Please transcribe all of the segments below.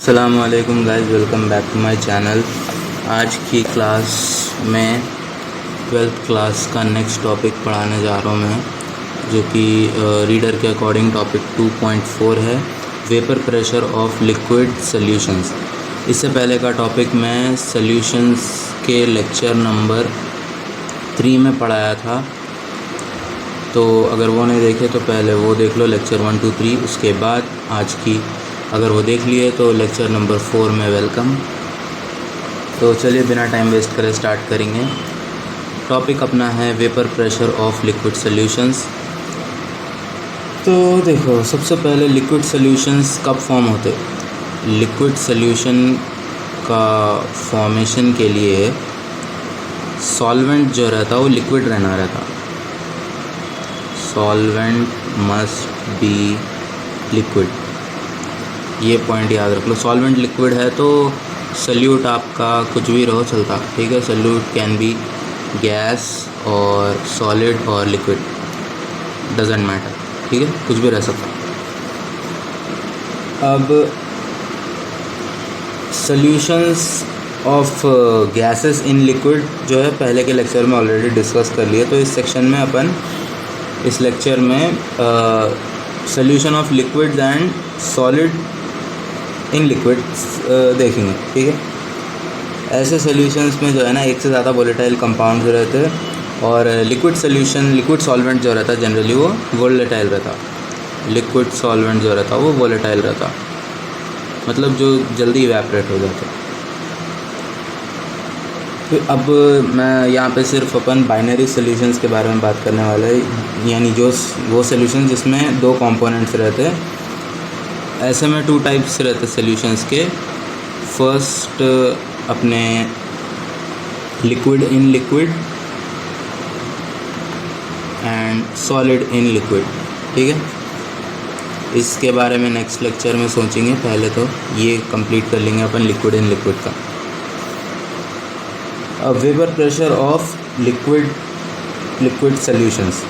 अस्सलामुअलैकुम guys, welcome back to my channel. आज की क्लास में 12th क्लास का नेक्स्ट टॉपिक पढ़ाने जा रहा हूँ मैं, जो कि रीडर के अकॉर्डिंग टॉपिक 2.4 है, vapour pressure of liquid solutions. इससे पहले का टॉपिक मैं सॉल्यूशंस के लेक्चर नंबर 3 में पढ़ाया था, तो अगर वो नहीं देखे तो पहले वो देख लो, लेक्चर 1, 2, 3। उसके बाद आज की अगर वो देख लिए तो लेक्चर नंबर 4 में वेलकम। तो चलिए बिना टाइम वेस्ट करे स्टार्ट करेंगे। टॉपिक अपना है vapour pressure of liquid solutions. तो देखो, सबसे पहले लिक्विड सॉल्यूशंस कब फॉर्म होते। लिक्विड सॉल्यूशन का फॉर्मेशन के लिए सॉल्वेंट जो रहता वो लिक्विड रहना रहता। सॉल्वेंट मस्ट बी लिक्विड, ये पॉइंट याद रख लो। सॉल्वेंट लिक्विड है तो सल्यूट आपका कुछ भी रहो चलता, ठीक है। सल्यूट कैन बी गैस और सॉलिड और लिक्विड, डजेंट मैटर, ठीक है, कुछ भी रह सकता। अब solutions of gases in liquid जो है पहले के लेक्चर में ऑलरेडी डिस्कस कर लिए, तो इस सेक्शन में अपन इस लेक्चर में solution of liquids and solid in liquid देखेंगे, ठीक है। ऐसे सॉल्यूशंस में जो है ना, एक से ज़्यादा वोलेटाइल कंपाउंड जो रहते हैं, और लिक्विड सॉल्यूशन, लिक्विड सॉल्वेंट जो रहता है जनरली वो वोलेटाइल रहता। लिक्विड सॉल्वेंट जो रहता वो वोलेटाइल रहता, मतलब जो जल्दी इवेपोरेट हो जाता। तो अब मैं यहाँ पे सिर्फ अपन बाइनरी सॉल्यूशंस के बारे में बात करने वाला है, यानी जो वो सॉल्यूशन जिसमें दो कंपोनेंट्स रहते हैं। ऐसे में 2 टाइप्स रहते सॉल्यूशंस के। फर्स्ट अपने liquid in liquid and solid in liquid, ठीक है। इसके बारे में नेक्स्ट लेक्चर में सोचेंगे, पहले तो ये कंप्लीट कर लेंगे अपन लिक्विड इन लिक्विड का। अब vapour pressure of liquid solutions.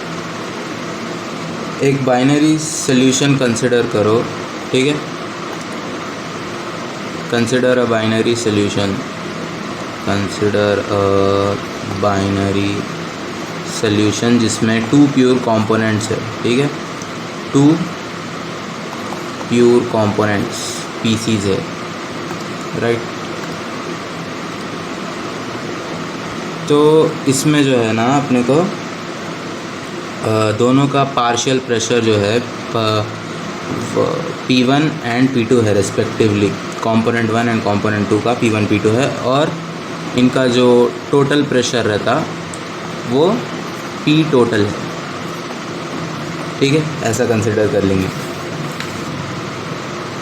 एक बाइनरी सॉल्यूशन कंसिडर करो, ठीक है। Consider a binary solution, consider a binary solution जिसमें 2 प्योर कंपोनेंट्स है, ठीक है। 2 प्योर कंपोनेंट्स पीसीज है, राइट। तो इसमें जो है ना अपने को दोनों का पार्शियल प्रेशर जो है P1 एंड P2 है रेस्पेक्टिवली। कंपोनेंट 1 एंड कंपोनेंट 2 का P1 P2 है, और इनका जो टोटल प्रेशर रहता वो P टोटल है, ठीक है। ऐसा कंसिडर कर लेंगे।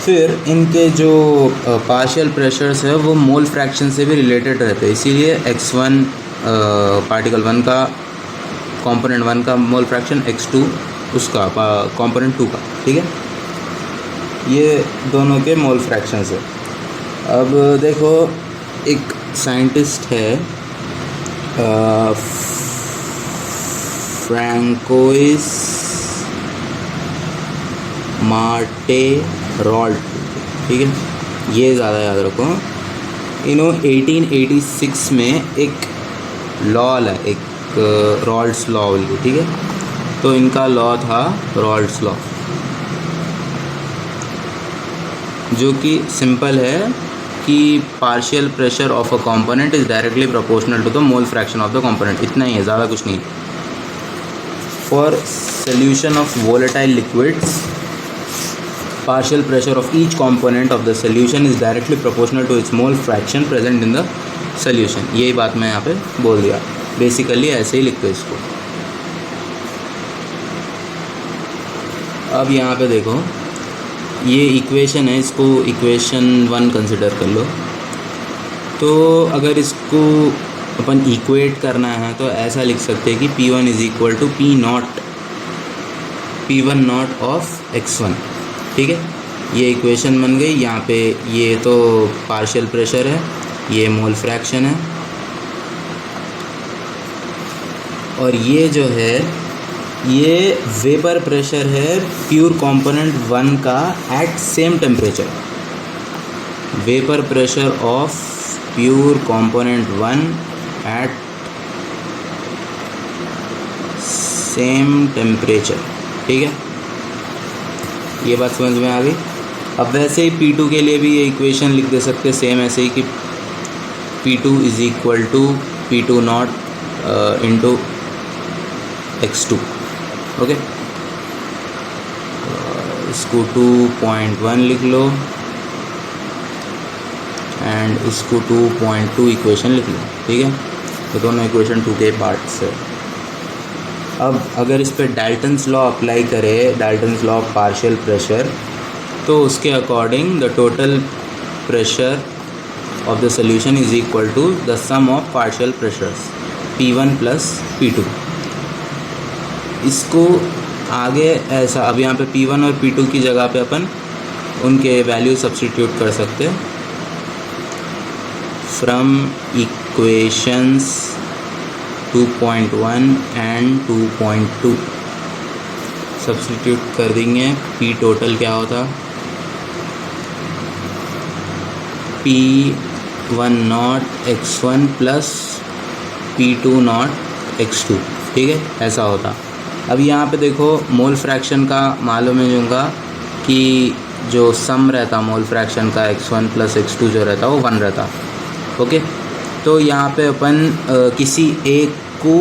फिर इनके जो पार्शियल प्रेशर्स है वो मोल फ्रैक्शन से भी रिलेटेड रहते हैं, इसीलिए x1 पार्टिकल 1 का, कंपोनेंट 1 का मोल फ्रैक्शन x2 उसका कंपोनेंट 2 का, ठीक है। ये दोनों के मोल फ्रैक्शंस है। अब देखो, एक साइंटिस्ट है फ्रैंकोइस मार्टेरॉल्ट, ठीक है, ये ज़्यादा याद रखो। इन्होंने 1886 में एक लॉ है, एक रॉल्ट्स लॉ, ठीक है। तो इनका लॉ था रॉल्ट्स लॉ, जो कि सिंपल है कि partial pressure of a component is directly proportional to the mole fraction of the component. इतना ही है, ज़्यादा कुछ नहीं। For solution of volatile liquids, partial pressure of each component of the solution is directly proportional to its mole fraction present in the solution। यही बात मैं यहाँ पे बोल दिया, बेसिकली ऐसे ही लिखते इसको। अब यहाँ पे देखो, ये इक्वेशन है, इसको इक्वेशन 1 कंसिडर कर लो। तो अगर इसको अपन इक्वेट करना है तो ऐसा लिख सकते हैं कि P1 is equal to P1 naught of x1, ठीक है। ये इक्वेशन बन गई। यहाँ पे ये तो पार्शियल प्रेशर है, ये मोल फ्रैक्शन है, और ये जो है ये वेपर प्रेशर है प्योर कंपोनेंट 1 का at same temperature, vapour pressure of pure component 1 at same temperature. ठीक है, ये बात समझ में आ गई। अब वैसे ही P2 के लिए भी ये इक्वेशन लिख दे सकते सेम ऐसे ही कि P2 is equal to P2 naught into x2। Okay, इसको 2.1 लिख लो एंड इसको 2.2 इक्वेशन लिख लो। ठीक है, तो दोनों इक्वेशन 2 के पार्ट्स है। अब अगर इस पर डाल्टन्स लॉ अप्लाई करें, Dalton's law of partial pressure, तो उसके according the total pressure of the solution is equal to the sum of partial pressures P1 plus P2। इसको आगे ऐसा, अब यहाँ पे P1 और P2 की जगह पे अपन उनके वैल्यू सब्स्टिट्यूट कर सकते हैं फ्रॉम इक्वेशंस 2.1 एंड 2.2 सब्स्टिट्यूट कर देंगे। P टोटल क्या होता, P1 not x1 plus P2 not x2। ठीक है, ऐसा होता। अब यहाँ पे देखो मोल फ्रैक्शन का मालूम है होगा कि जो सम रहता मोल फ्रैक्शन का x1 प्लस x2 जो रहता वो 1 रहता। ओके, तो यहाँ पे अपन किसी एक को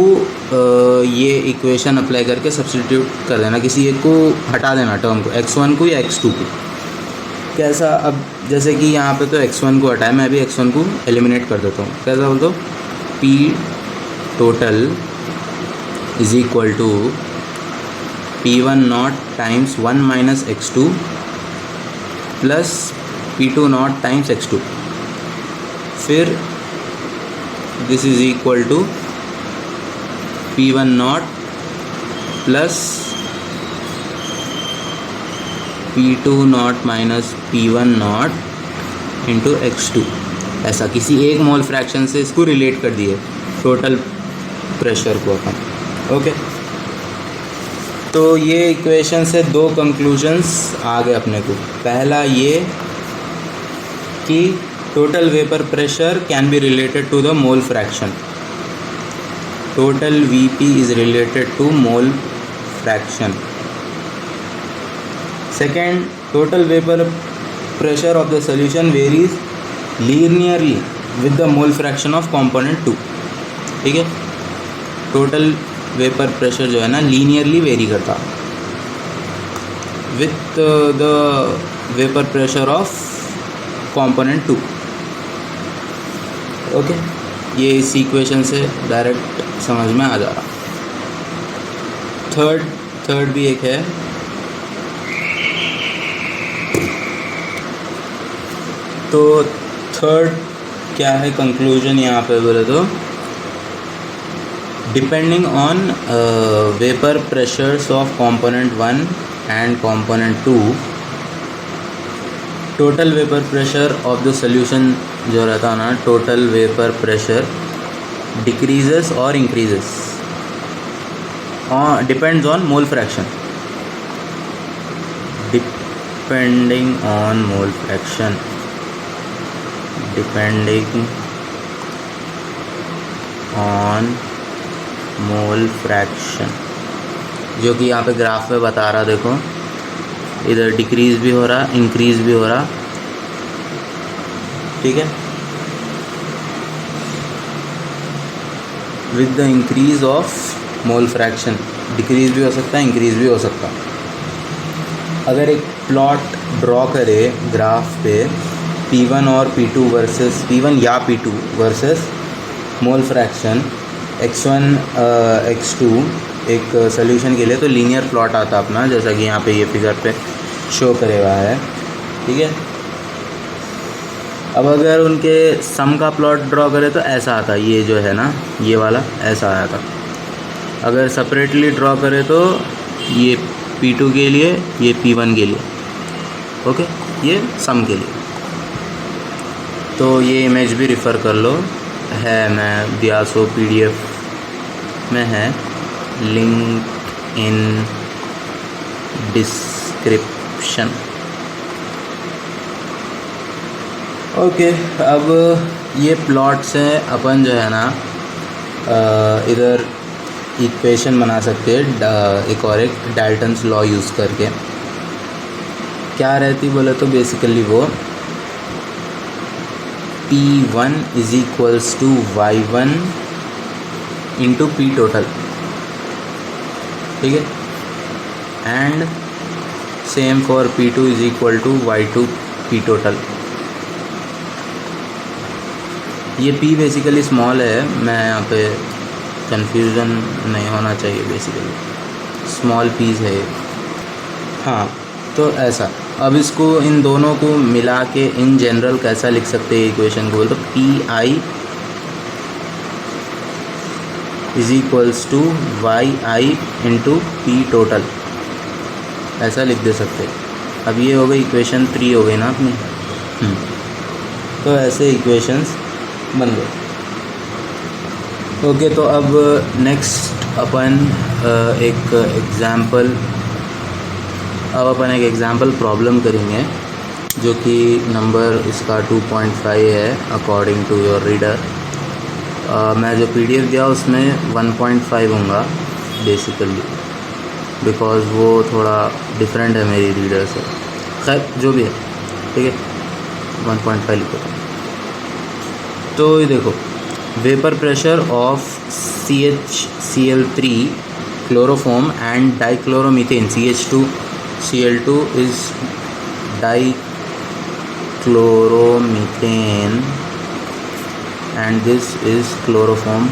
ये इक्वेशन अप्लाई करके सब्स्टिट्यूट कर देना, किसी एक को हटा देना टर्म को, x1 को या x2 को। कैसा, अब जैसे कि यहाँ पे तो x1 को हटाए, मैं भी x1 को एलिमिनेट कर देता हूँ। कैसा बोल दो, P total is equal to P1 naught times 1 minus x2 plus P2 naught times x2। फिर this is equal to P1 naught plus P2 naught minus P1 naught into x2। ऐसा किसी एक मोल फ्रैक्शन से इसको relate कर दिए total pressure को अपन। Okay, तो ये इक्वेशन से दो कंक्लूजन्स आ गए अपने को। पहला ये कि total vapour pressure can be related to the mole fraction, total Vp is related to mole fraction. Second, total vapour pressure of the solution varies linearly with the mole fraction of component 2। ठीक है, total vapour pressure जो है ना linearly vary करता with the vapour pressure of component 2। Okay, ये इस equation से direct समझ में आ जा रहा। थर्ड भी एक है, तो थर्ड क्या है कंक्लूजन यहाँ पे बोले तो, depending on vapour pressures of component 1 and component 2, total vapour pressure of the solution जो रहता ना, टोटल वेपर प्रेशर डिक्रीजेस और increases depends on mole fraction, depending on mole fraction, depending on mole fraction, जो कि यहाँ पे graph में बता रहा। देखो इधर डिक्रीज भी हो रहा, इंक्रीज भी हो रहा। ठीक है, with the increase of mole fraction decrease भी हो सकता है, इंक्रीज भी हो सकता है। अगर एक प्लॉट ड्रॉ करे ग्राफ पे P1 और P2 वर्सेस P1 या P2 versus mole fraction x1 x2 एक सोल्यूशन के लिए, तो लीनियर प्लॉट आता अपना, जैसा कि यहाँ पे ये फिगर पे शो करे हुआ है। ठीक है, अब अगर उनके सम का प्लॉट ड्रॉ करें तो ऐसा आता, ये जो है ना ये वाला ऐसा आया था। अगर सेपरेटली ड्रॉ करें तो ये P2 के लिए, ये P1 के लिए। ओके, ये सम के लिए। तो ये इमेज भी रेफ़र कर लो, है मैं दिया सो PDF में है, लिंक इन डिस्क्रिप्शन। ओके, अब ये प्लॉट से अपन जो है ना इधर इक्वेशन बना सकते हैं एक और एक डाल्टन्स लॉ यूज़ करके। क्या रहती बोले तो बेसिकली वो P1 is equals to Y1 into P total, ठीक है, and same for P2 is equal to Y2 P total. ये P बेसिकली स्मॉल है, मैं यहाँ पे कंफ्यूजन नहीं होना चाहिए, बेसिकली स्मॉल पीस है। हाँ, तो ऐसा अब इसको इन दोनों को मिला के इन जनरल कैसा लिख सकते हैं इक्वेशन को, बोल तो Pi is equals to YI into P total, ऐसा लिख दे सकते। अब ये हो गई इक्वेशन 3 हो गई ना अपनी। तो ऐसे इक्वेशंस बन गए। ओके, तो अब नेक्स्ट अपन एक एग्ज़ाम्पल प्रॉब्लम करेंगे, जो कि नंबर इसका 2.5 है अकॉर्डिंग टू योर रीडर। मैं जो PDF दिया उसमें 1.5 होगा बेसिकली, बिकॉज़ वो थोड़ा डिफरेंट है मेरी रीडर से। खैर जो भी है, ठीक है, 1.5 लिखो। तो ये देखो, vapour pressure of CHCl3 chloroform and dichloromethane CH2Cl2 is dichloromethane and this is chloroform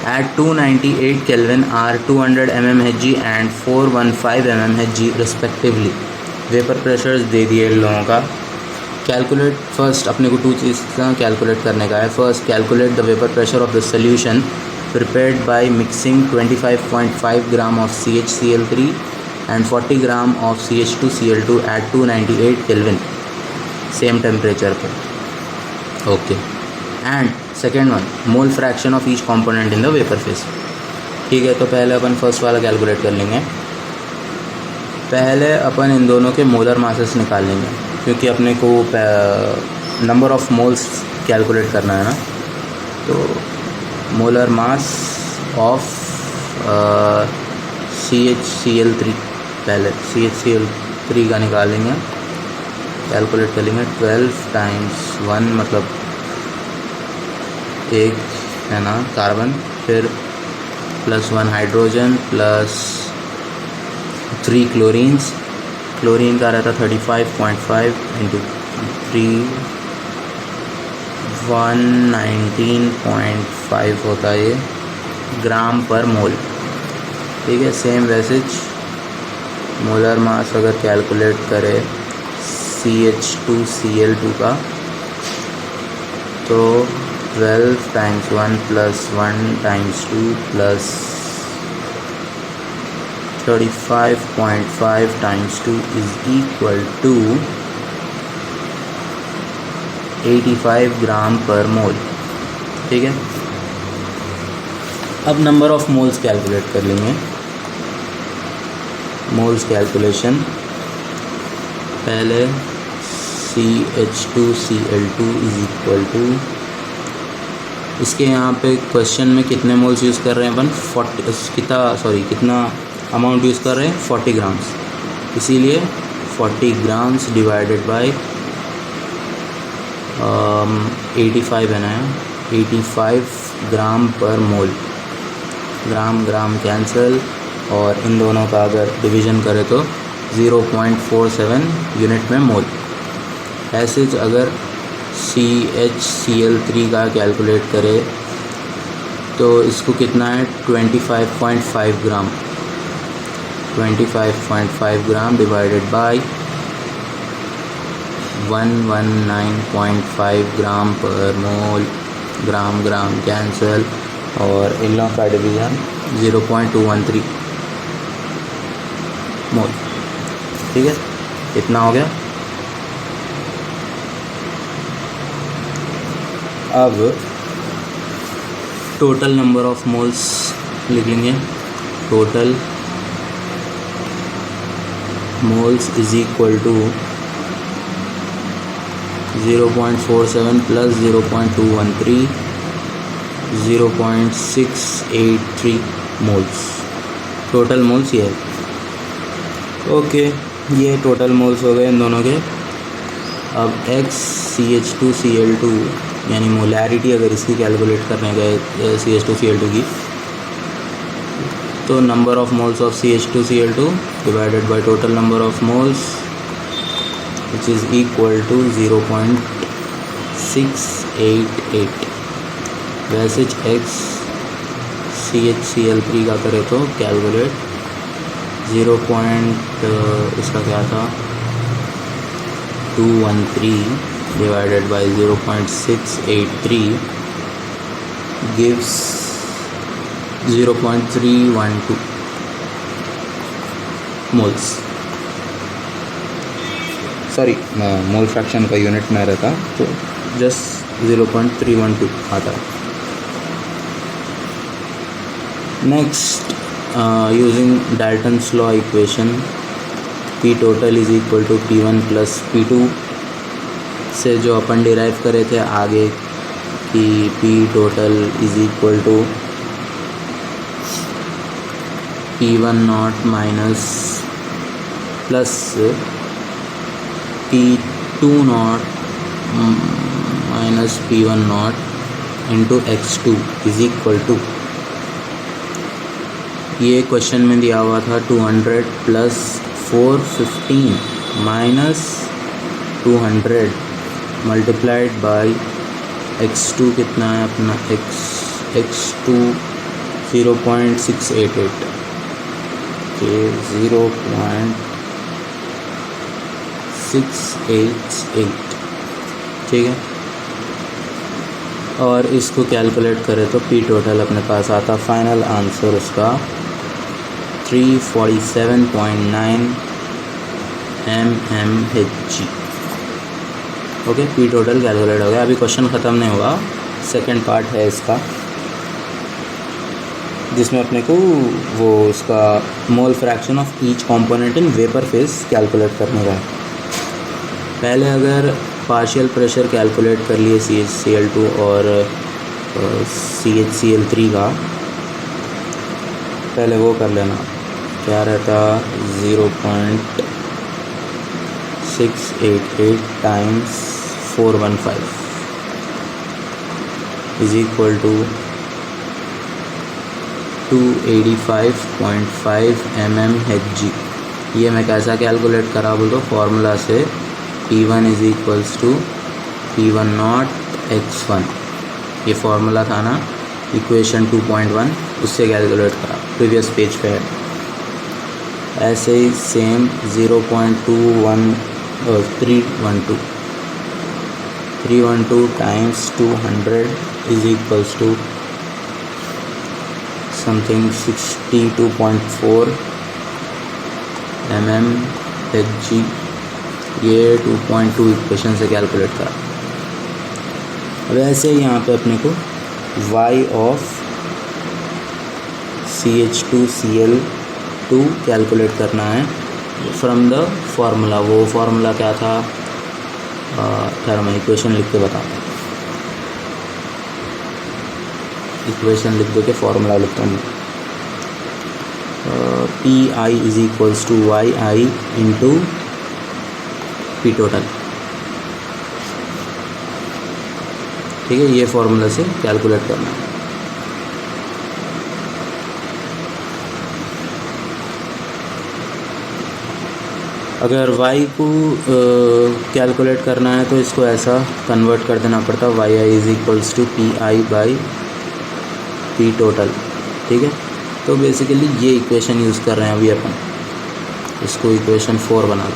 at 298 Kelvin are 200 mmHg and 415 mmHg respectively। Vapour pressures दे दिए लोगों का। कैलकुलेट फर्स्ट, अपने को 2 चीज़ कैलकुलेट करने का है। First, calculate the vapour pressure of the solution prepared by mixing 25.5 gram of CHCl3 and 40 gram of CH2Cl2 at 298 Kelvin, same temperature पे। Okay, and second one, mole fraction of each component in the vapour phase. ठीक है, तो पहले अपन first वाला calculate कर लेंगे। पहले अपन इन दोनों के मोलर मासेस निकाल लेंगे, क्योंकि अपने को नंबर ऑफ मोल्स कैलकुलेट करना है ना। तो मोलर मास ऑफ CHCl3, पहले CHCl3 का निकालेंगे, कैलकुलेट कर लेंगे। 12 टाइम्स 1 मतलब 1 है ना कार्बन, फिर +1 हाइड्रोजन प्लस 3 क्लोरीन्स। क्लोरीन का रहता 35.5 इंटू 3 119.5 होता है ये ग्राम पर मोल। ठीक है, सेम वैसेज मोलर मास अगर कैलकुलेट करें CH2Cl2 का, तो 12 times 1 plus 1 times 2 plus 35.5 times 2 is equal to 85 gram per mole. ठीक है, अब नंबर ऑफ मोल्स कैलकुलेट कर लेंगे। मोल्स कैलकुलेशन, पहले CH2Cl2 इज इक्वल टू, इसके यहाँ पे क्वेश्चन में कितने मोल्स यूज़ कर रहे हैं अपन, 40 कितना अमाउंट यूज़ कर रहे हैं, 40 ग्राम्स, इसीलिए 40 ग्राम्स डिवाइडेड बाय 85 है ना, 85 ग्राम पर मोल। ग्राम ग्राम कैंसिल, और इन दोनों का अगर डिवीज़न करें तो 0.47 यूनिट में मोल। ऐसे अगर CHCl3 का कैलकुलेट करें तो इसको कितना है, 25.5 ग्राम। 25.5 gram divided by 119.5 gram per mole. Gram gram cancel, और इन लोगों का डिवीज़न 0.213 मोल। ठीक है, इतना हो गया। अब टोटल नंबर ऑफ मोल्स लिखेंगे। Total moles is equal to 0.47 plus 0.213 0.683 moles, total moles ये है। ओके, ये टोटल मोल्स हो गए इन दोनों के। अब XCH2Cl2 यानी मोलैरिटी अगर इसकी कैलकुलेट करने गए CH2Cl2 की, तो number of moles of CH2Cl2 divided by total number of moles which is equal to 0.688। वैसे XCHCl3 का करे तो कैलकुलेट इसका क्या था 213 divided by 0.683 gives 0.312 moles. Sorry, mole fraction का यूनिट में रहता तो जस्ट 0.312 आता है। Next, using Dalton's law equation P total is equal to P1 plus P2 से जो अपन डिराइव करे थे आगे कि P total is equal to P1 naught minus plus P2 naught minus P1 naught into X2 is equal to, ये question में दिया हुआ था 200 plus 415 minus 200 multiplied by X2 कितना है अपना X2 0.688 के 0.688, ठीक है। और इसको कैलकुलेट करें तो P टोटल अपने पास आता फाइनल आंसर उसका 347.9 mmHg। Okay, P total calculate हो गया। अभी क्वेश्चन ख़त्म नहीं हुआ, सेकंड पार्ट है इसका जिसमें अपने को वो उसका मोल fraction of each component in vapour phase calculate करने का है। पहले अगर पार्शियल प्रेशर कैलकुलेट कर लिए CHCl2 और CHCl3 का, पहले वो कर लेना। क्या रहता 0.688 times 415 is equal to 285.5 mmHg। ये मैं कैसा कैलकुलेट करा बोल दो, फॉर्मूला से P1 is equals to P1 not X1, ये फॉर्मूला था ना इक्वेशन 2.1, उससे कैलकुलेट करा, प्रीवियस पेज पे है। ऐसे ही same 312 times 200 is equals to something 62.4 mmHg। ये 2.2 इक्वेशन से कैलकुलेट करा। वैसे यहाँ पे अपने को y ऑफ CH2Cl2 कैलकुलेट करना है फ्रॉम द फार्मूला। वो फार्मूला क्या था, खैर मैं इक्वेशन लिख के बताता हूँ। इक्वेशन लिख दो के फार्मूला लिखता हूँ। PI is equals to YI into P total, ठीक है। ये फार्मूला से कैलकुलेट करना है। अगर y को कैलकुलेट करना है तो इसको ऐसा कन्वर्ट कर देना पड़ता, YI is equals to PI by P total, ठीक है। तो बेसिकली ये इक्वेशन यूज़ कर रहे हैं अभी अपन, इसको इक्वेशन 4 बना दो।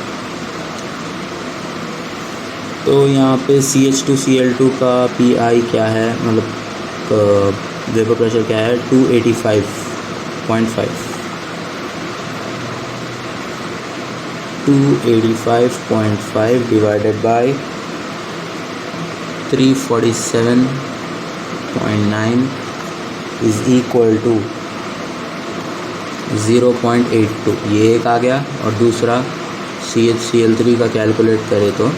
तो यहाँ पे CH2Cl2 का PI क्या है, मतलब वेपर प्रेशर क्या है 285.5 divided by 347.9 is equal to 0.82। ये एक आ गया, और दूसरा CHCl3 का कैलकुलेट करें तो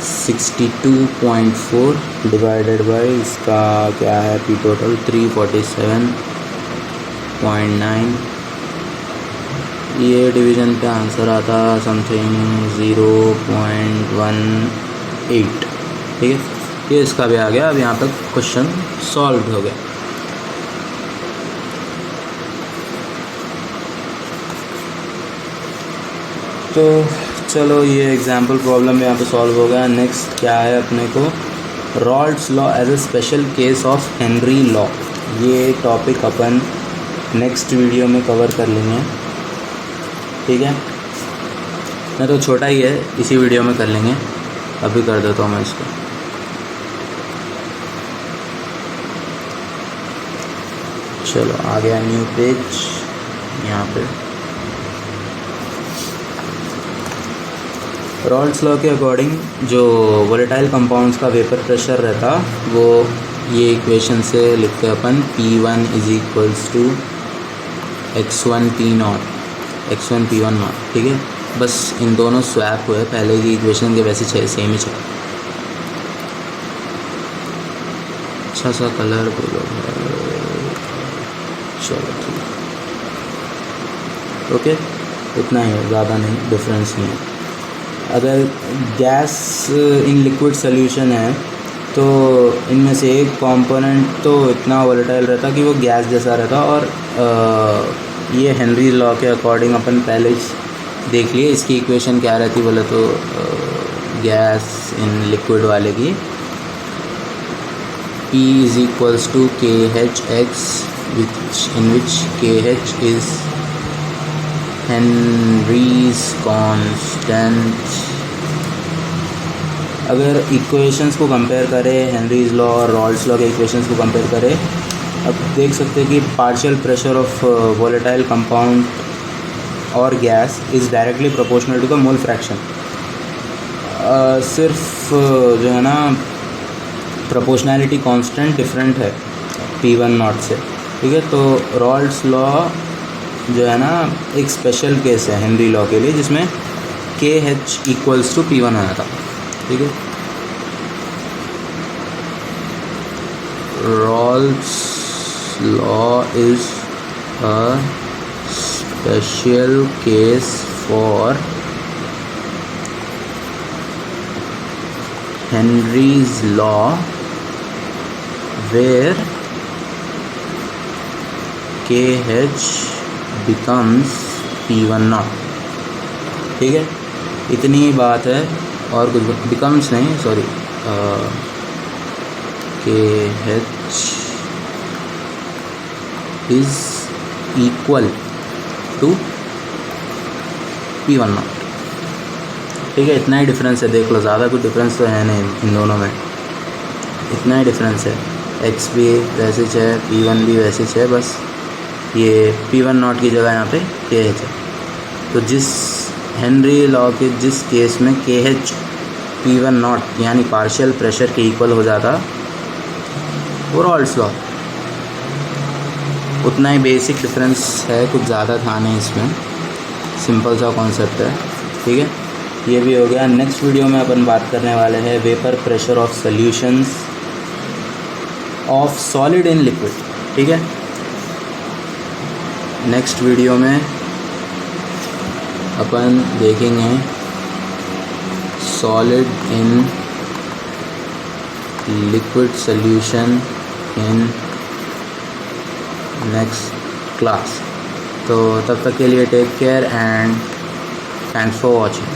62.4 डिवाइडेड बाई इसका क्या है पी टोटल 347.9। ये डिवीज़न पे आंसर आता समथिंग 0.18। ठीक है, ये इसका भी आ गया। अब यहाँ तक क्वेश्चन सॉल्व हो गया। तो चलो ये एग्जाम्पल प्रॉब्लम यहाँ पे सॉल्व हो गया। नेक्स्ट क्या है अपने को, Raoult's law as a special case of Henry law. ये टॉपिक अपन नेक्स्ट वीडियो में कवर कर लेंगे। ठीक है, मैं तो छोटा ही है, इसी वीडियो में कर लेंगे। अभी कर देता हूँ मैं इसको। चलो आ गया न्यू पेज। यहाँ पे रॉल्ड्स लॉ के अकॉर्डिंग जो वोलेटाइल कंपाउंड्स का वेपर प्रेशर रहता वो ये इक्वेशन से लिखते हैं अपन P1 is equals to x1 P0 x1 P1 0। ठीक है, बस इन दोनों स्वैप हुए, पहले की इक्वेशन के वैसे सेम ही चले। अच्छा सा कलर बोलो, चलो ठीक, ओके, इतना ही है, ज़्यादा नहीं, डिफरेंस नहीं है। अगर गैस इन लिक्विड सॉल्यूशन है तो इनमें से एक कंपोनेंट तो इतना वोलेटाइल रहता कि वो गैस जैसा रहता। और ये हेनरी लॉ के अकॉर्डिंग अपन पहले देख लिए, इसकी इक्वेशन क्या रहती बोले तो गैस इन लिक्विड वाले की P is equals to KHX in which KH is Henry's constant. अगर इक्वेशंस को कंपेयर करें, हेनरीज लॉ और रॉल्ड्स लॉ के इक्वेशंस को कंपेयर करें, अब देख सकते हैं कि partial pressure of volatile compound और gas is directly proportional to the mole fraction. सिर्फ जो है ना प्रोपोर्शनैलिटी कांस्टेंट डिफरेंट है P1 नॉट से। ठीक है, तो रॉल्ड्स लॉ जो है ना एक स्पेशल केस है हेनरी लॉ के लिए, जिसमें KH इक्वल्स टू P1 आया था। ठीक है, Raoult's law is a special case for Henry's law where KH becomes P1 not. ठीक है, इतनी ही बात है और कुछ बिकम्स नहीं, sorry, KH is equal to P1 not. ठीक है, इतना ही डिफरेंस है, देख लो, ज़्यादा कुछ डिफरेंस तो है नहीं इन दोनों में, इतना ही डिफरेंस है। X भी वैसे है, P1 भी वैसे है, बस ये P1 नॉट की जगह यहाँ पे KH है। तो जिस हेनरी लॉ के जिस केस में KH P1 नॉट यानी पार्शियल प्रेशर के इक्वल हो जाता वो रॉल्ड्स लॉ। उतना ही बेसिक डिफरेंस है, कुछ ज़्यादा था नहीं इसमें, सिंपल सा कॉन्सेप्ट है। ठीक है, ये भी हो गया। नेक्स्ट वीडियो में अपन बात करने वाले हैं vapour pressure of solutions of solid in liquid. ठीक है, नेक्स्ट वीडियो में अपन देखेंगे solid in liquid solution in next class. तो तब तक के लिए take care and thanks for watching.